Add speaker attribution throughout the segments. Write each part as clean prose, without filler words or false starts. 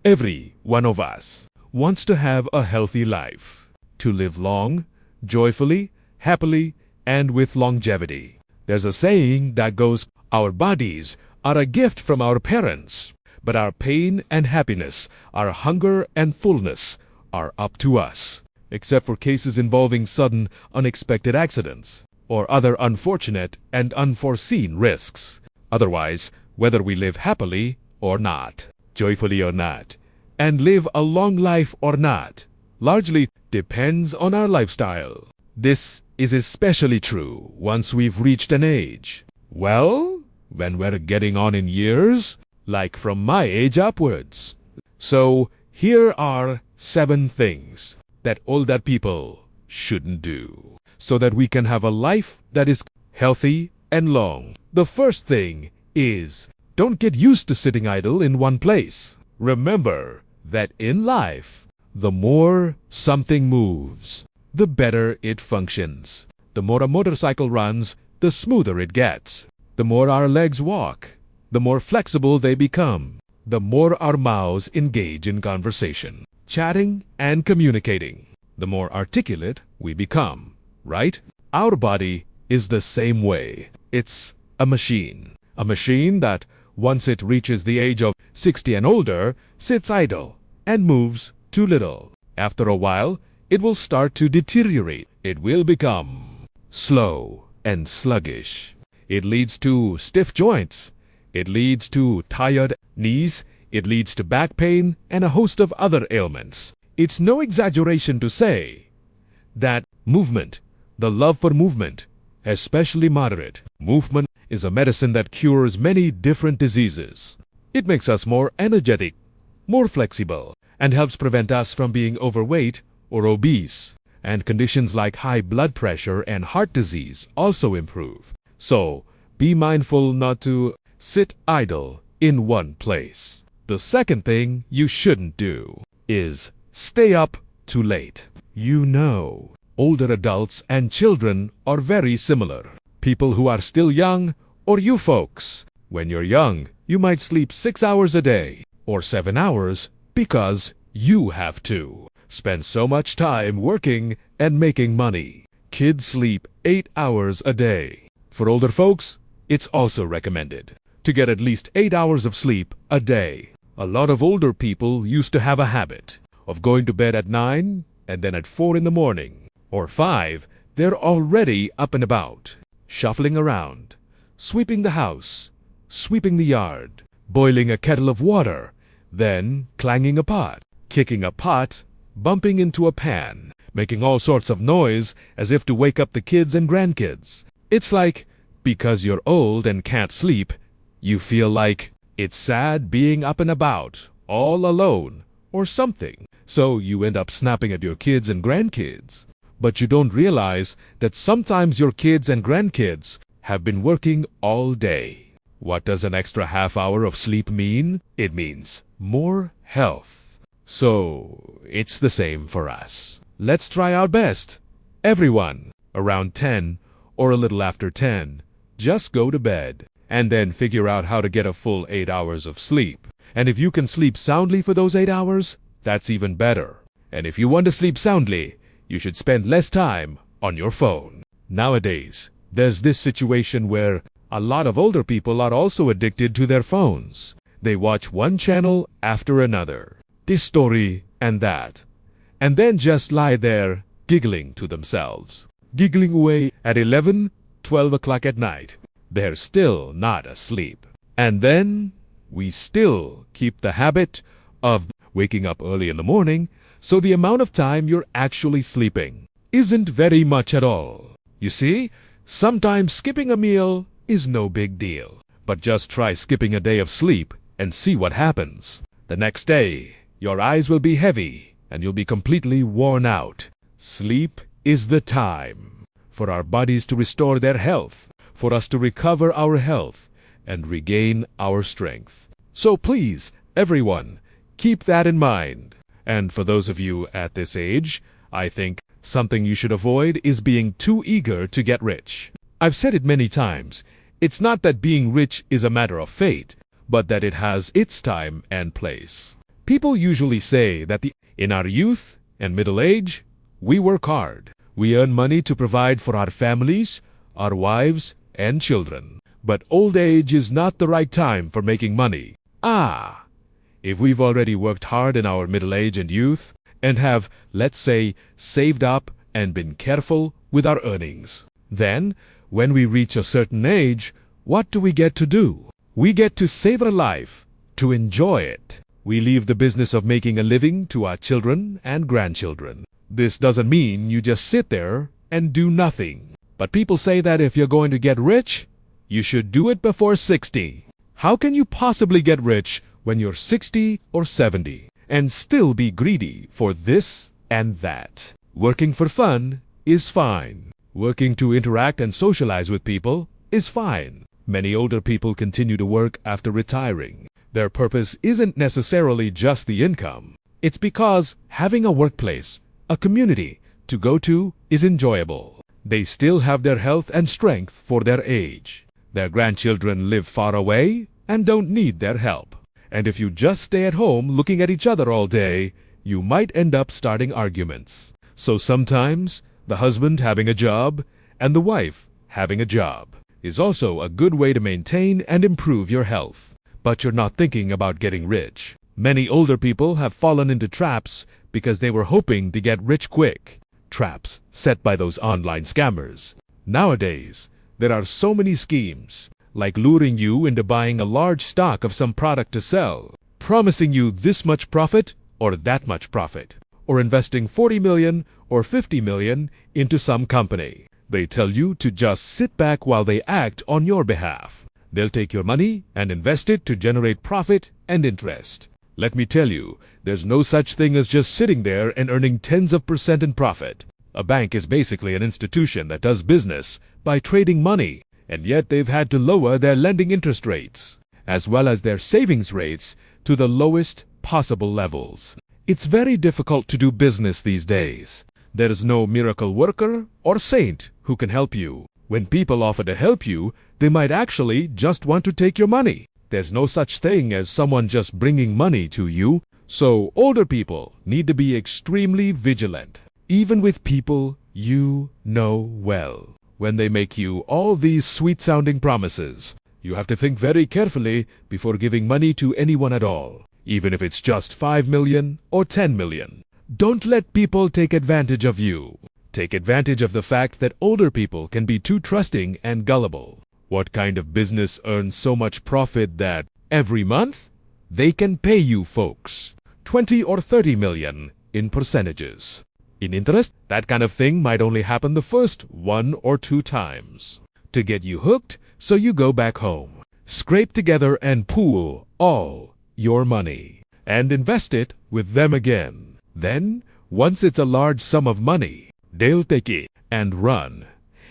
Speaker 1: Every one of us wants to have a healthy life, to live long, joyfully, happily, and with longevity. There's a saying that goes, our bodies are a gift from our parents, but our pain and happiness, our hunger and fullness are up to us, except for cases involving sudden, unexpected accidents or other unfortunate and unforeseen risks. Otherwise, whether we live happily or not, joyfully or not, and live a long life or not, largely depends on our lifestyle. This is especially true once we've reached an age. Well, when we're getting on in years, like from my age upwards. So, here are 7 things that older people shouldn't do, so that we can have a life that is healthy and long. The first thing is, don't get used to sitting idle in one place. Remember that in life, the more something moves, the better it functions. The more a motorcycle runs, the smoother it gets. The more our legs walk, the more flexible they become. The more our mouths engage in conversation, chatting and communicating, the more articulate we become, right? Our body is the same way. It's a machine that, once it reaches the age of 60 and older, sits idle and moves too little. After a while, it will start to deteriorate. It will become slow and sluggish. It leads to stiff joints. It leads to tired knees. It leads to back pain and a host of other ailments. It's no exaggeration to say that movement, the love for movement, especially moderate movement, is a medicine that cures many different diseases. It makes us more energetic, more flexible, and helps prevent us from being overweight or obese. And conditions like high blood pressure and heart disease also improve. So, be mindful not to sit idle in one place. The second thing you shouldn't do is stay up too late. You know, older adults and children are very similar. People who are still young, or you folks. When you're young, you might sleep 6 hours a day, or 7 hours, because you have to. Spend so much time working and making money. Kids sleep 8 hours a day. For older folks, it's also recommended to get at least 8 hours of sleep a day. A lot of older people used to have a habit of going to bed at 9 and then at 4 in the morning, or 5, they're already up and about, shuffling around, sweeping the house, sweeping the yard, boiling a kettle of water, then clanging a pot, kicking a pot, bumping into a pan, making all sorts of noise as if to wake up the kids and grandkids. It's like, because you're old and can't sleep, you feel like it's sad being up and about, all alone, or something. So you end up snapping at your kids and grandkids. But you don't realize that sometimes your kids and grandkids have been working all day. What does an extra half hour of sleep mean? It means more health. So it's the same for us. Let's try our best. Everyone, around 10 or a little after 10, just go to bed and then figure out how to get a full 8 hours of sleep. And if you can sleep soundly for those 8 hours, that's even better. And if you want to sleep soundly, you should spend less time on your phone. Nowadays, there's this situation where a lot of older people are also addicted to their phones. They watch one channel after another, this story and that, and then just lie there giggling to themselves, giggling away at 11, 12 o'clock at night. They're still not asleep. And then we still keep the habit of waking up early in the morning, so the amount of time you're actually sleeping isn't very much at all. You see, sometimes skipping a meal is no big deal. But just try skipping a day of sleep and see what happens. The next day, your eyes will be heavy and you'll be completely worn out. Sleep is the time for our bodies to restore their health, for us to recover our health and regain our strength. So please, everyone, keep that in mind. And for those of you at this age, I think something you should avoid is being too eager to get rich. I've said it many times. It's not that being rich is a matter of fate, but that it has its time and place. People usually say that in our youth and middle age, we work hard. We earn money to provide for our families, our wives, and children. But old age is not the right time for making money. If we've already worked hard in our middle age and youth, and have, let's say, saved up and been careful with our earnings, then, when we reach a certain age, what do we get to do? We get to savor life, to enjoy it. We leave the business of making a living to our children and grandchildren. This doesn't mean you just sit there and do nothing. But people say that if you're going to get rich, you should do it before 60. How can you possibly get rich when you're 60 or 70 and still be greedy for this and that? Working for fun is fine. Working to interact and socialize with people is fine. Many older people continue to work after retiring. Their purpose isn't necessarily just the income. It's because having a workplace, a community to go to is enjoyable. They still have their health and strength for their age. Their grandchildren live far away and don't need their help. And if you just stay at home looking at each other all day, you might end up starting arguments. So sometimes, the husband having a job and the wife having a job is also a good way to maintain and improve your health. But you're not thinking about getting rich. Many older people have fallen into traps because they were hoping to get rich quick. Traps set by those online scammers. Nowadays, there are so many schemes, like luring you into buying a large stock of some product to sell, promising you this much profit or that much profit, or investing 40 million or 50 million into some company. They tell you to just sit back while they act on your behalf. They'll take your money and invest it to generate profit and interest. Let me tell you, there's no such thing as just sitting there and earning tens of % in profit. A bank is basically an institution that does business by trading money, and yet they've had to lower their lending interest rates, as well as their savings rates, to the lowest possible levels. It's very difficult to do business these days. There is no miracle worker or saint who can help you. When people offer to help you, they might actually just want to take your money. There's no such thing as someone just bringing money to you. So older people need to be extremely vigilant, even with people you know well. When they make you all these sweet-sounding promises, you have to think very carefully before giving money to anyone at all, even if it's just 5 million or 10 million. Don't let people take advantage of you. Take advantage of the fact that older people can be too trusting and gullible. What kind of business earns so much profit that every month they can pay you folks 20 or 30 million in percentages? In interest, that kind of thing might only happen the first 1 or 2 times to get you hooked, so you go back home, scrape together and pool all your money and invest it with them again. Then, once it's a large sum of money, they'll take it and run,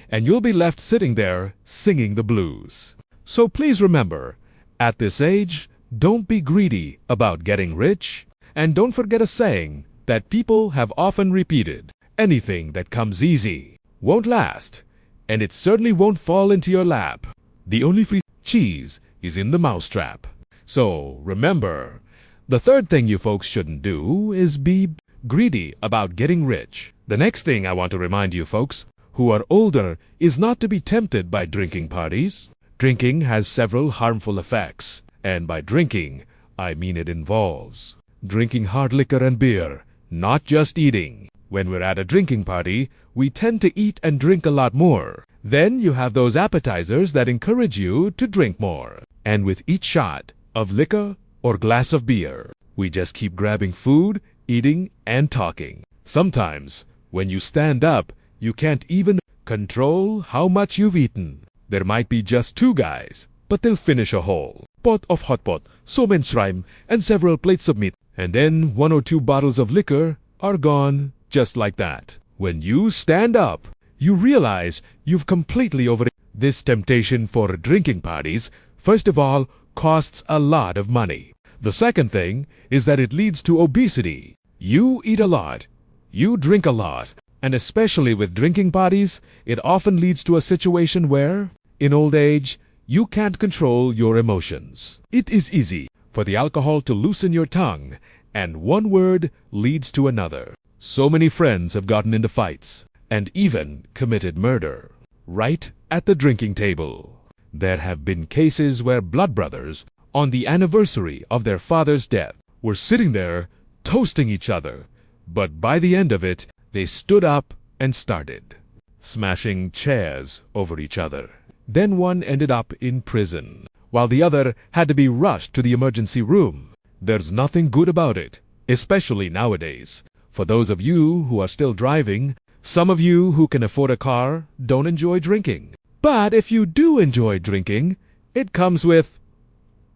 Speaker 1: and you'll be left sitting there singing the blues. So please remember, at this age, don't be greedy about getting rich, and don't forget a saying that people have often repeated: anything that comes easy won't last, and it certainly won't fall into your lap. The only free cheese is in the mousetrap. So remember, the third thing you folks shouldn't do is be greedy about getting rich. The next thing I want to remind you folks who are older is not to be tempted by drinking parties. Drinking has several harmful effects, and by drinking, I mean it involves drinking hard liquor and beer, not just eating. When we're at a drinking party, we tend to eat and drink a lot more. Then you have those appetizers that encourage you to drink more. And with each shot of liquor or glass of beer, we just keep grabbing food, eating, and talking. Sometimes, when you stand up, you can't even control how much you've eaten. There might be just 2 guys, but they'll finish a whole pot of hot pot, so many shrimp, and several plates of meat. And then 1 or 2 bottles of liquor are gone just like that. When you stand up, you realize you've completely over. This temptation for drinking parties, first of all, costs a lot of money. The second thing is that it leads to obesity. You eat a lot, you drink a lot, and especially with drinking parties, it often leads to a situation where, in old age, you can't control your emotions. It is easy for the alcohol to loosen your tongue And one word leads to another. So many friends have gotten into fights and even committed murder right at the drinking table. There have been cases where blood brothers, on the anniversary of their father's death, were sitting there toasting each other, but by the end of it, they stood up and started smashing chairs over each other. Then one ended up in prison, while the other had to be rushed to the emergency room. There's nothing good about it, especially nowadays. For those of you who are still driving, some of you who can afford a car don't enjoy drinking. But if you do enjoy drinking, it comes with,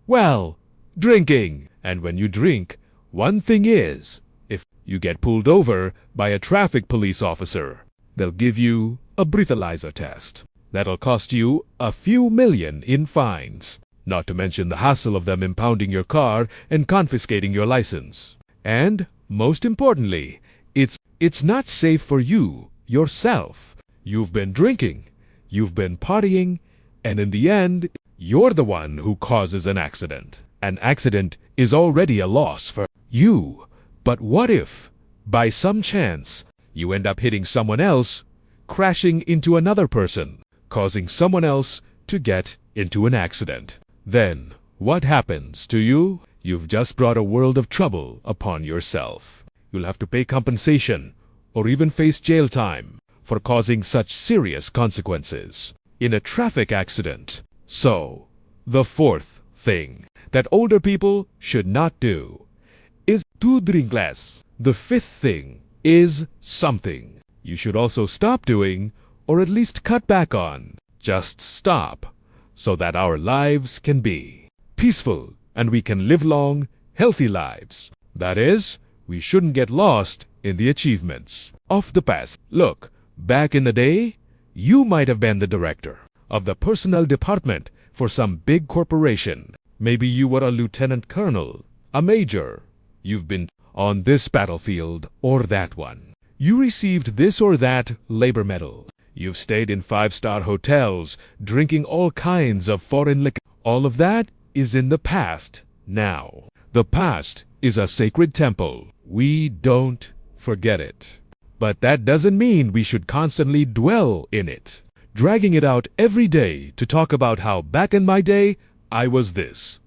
Speaker 1: well, drinking. And when you drink, one thing is, if you get pulled over by a traffic police officer, they'll give you a breathalyzer test. That'll cost you a few million in fines, not to mention the hassle of them impounding your car and confiscating your license. And, most importantly, it's not safe for you, yourself. You've been drinking, you've been partying, and in the end, you're the one who causes an accident. An accident is already a loss for you. But what if, by some chance, you end up hitting someone else, crashing into another person, causing someone else to get into an accident? Then, what happens to you? You've just brought a world of trouble upon yourself. You'll have to pay compensation, or even face jail time, for causing such serious consequences in a traffic accident. So, the fourth thing that older people should not do is to drink less. The fifth thing is something you should also stop doing, or at least cut back on. Just stop, so that our lives can be peaceful and we can live long, healthy lives. That is, we shouldn't get lost in the achievements of the past. Look, back in the day, you might have been the director of the personnel department for some big corporation. Maybe you were a lieutenant colonel, a major. You've been on this battlefield or that one. You received this or that labor medal. You've stayed in 5-star hotels, drinking all kinds of foreign liquor. All of that is in the past now. The past is a sacred temple. We don't forget it. But that doesn't mean we should constantly dwell in it, dragging it out every day to talk about how back in my day, I was this,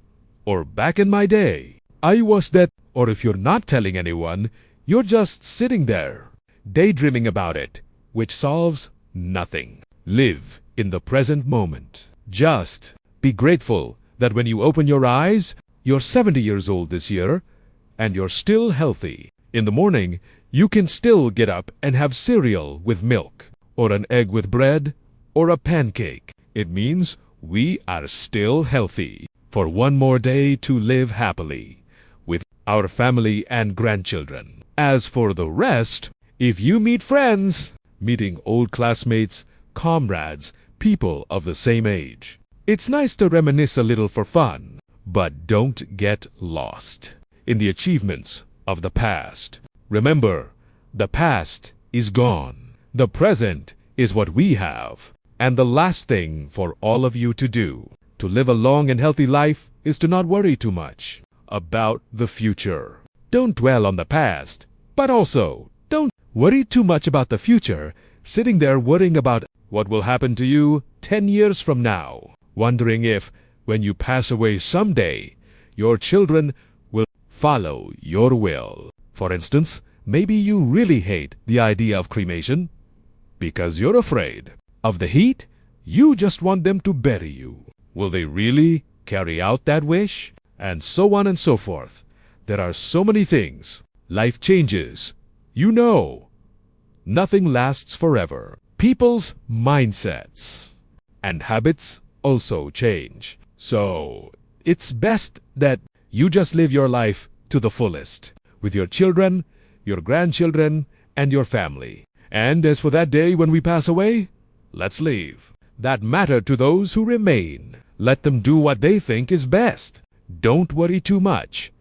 Speaker 1: or back in my day, I was that. Or if you're not telling anyone, you're just sitting there, daydreaming about it, which solves nothing. Live in the present moment. Just be grateful that when you open your eyes, you're 70 years old this year, and you're still healthy. In the morning, you can still get up and have cereal with milk, or an egg with bread, or a pancake. It means we are still healthy for one more day to live happily with our family and grandchildren. As for the rest, if you meet friends, meeting old classmates, comrades, people of the same age, it's nice to reminisce a little for fun, but don't get lost in the achievements of the past. Remember, the past is gone. The present is what we have. And the last thing for all of you to do to live a long and healthy life is to not worry too much about the future. Don't dwell on the past, but also don't worry too much about the future, sitting there worrying about what will happen to you 10 years from now, wondering if, when you pass away someday, your children will follow your will. For instance, maybe you really hate the idea of cremation because you're afraid of the heat. You just want them to bury you. Will they really carry out that wish? And so on and so forth. There are so many things. Life changes. You know, nothing lasts forever. People's mindsets and habits also change. So, it's best that you just live your life to the fullest, with your children, your grandchildren, and your family. And as for that day when we pass away, let's leave that matter to those who remain. Let them do what they think is best. Don't worry too much,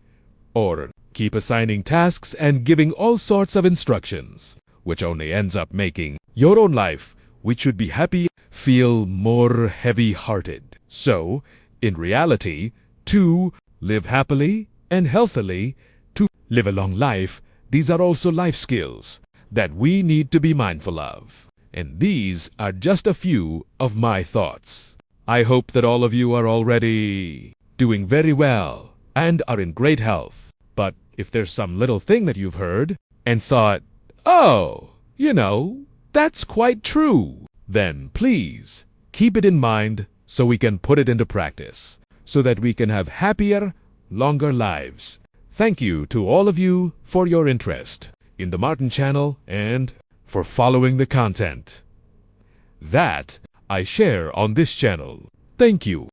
Speaker 1: or keep assigning tasks and giving all sorts of instructions, which only ends up making your own life, which should be happy, feel more heavy-hearted. So, in reality, to live happily and healthily, to live a long life, these are also life skills that we need to be mindful of. And these are just a few of my thoughts. I hope that all of you are already doing very well and are in great health. But if there's some little thing that you've heard and thought, oh, that's quite true, then please keep it in mind so we can put it into practice, so that we can have happier, longer lives. Thank you to all of you for your interest in the Martin channel and for following the content that I share on this channel. Thank you.